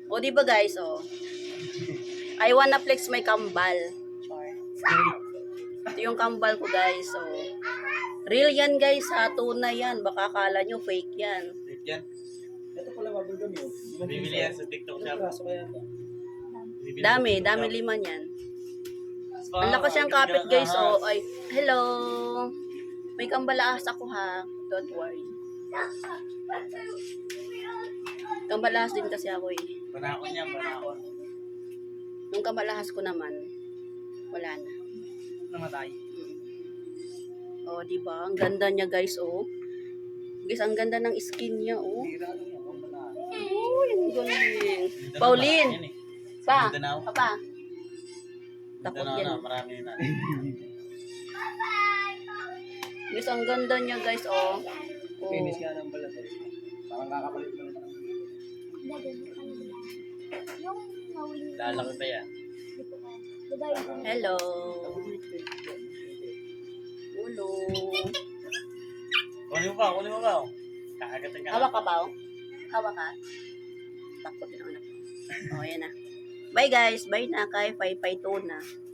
O, di ba guys, oh. I wanna flex my kambal. Char. Ito yung kambal ko, guys, oh. Real yan, guys, ha. Tunay yan. Baka akala nyo fake yan. Wait yan. Ito pala bubblegum yun. Bibili yan sa TikTok shop. Kaso kaya ito. Bibili sa Dami, TikTok dami shop. liman yan. Ah, Ang lakas siyang kapit, ahas. guys, oh. Ay, hello. May kambalaas ako, ha. Don't worry. Kambalaas din kasi ako, eh. Banakon yan, banakon. Nung kamalahas ko naman, wala na. Namatay. Oh, di ba? Ang ganda niya, guys, oh. Guys, ang ganda ng skin niya, oh. Tira lang yan. Ang bala. Oh, ang galing. Mindanao, Pauline. yan eh. Pa, Mindanao. papa. Takot Mindanao yan. na, marami na. Guys, ang ganda niya, guys, oh. Oh. Finish nga ng balat eh. Parang kakapalit lang. Yung nawing Lalaki pa yan. diba yung Hello. Ulo. Kunin mo pa, kunin mo pa. oh. Kakagatin ka. Hawak ka ba, oh? Hawak ka. Takot din ang anak ko. Oh, yan na. Bye, guys. Bye na. Kay 552 na.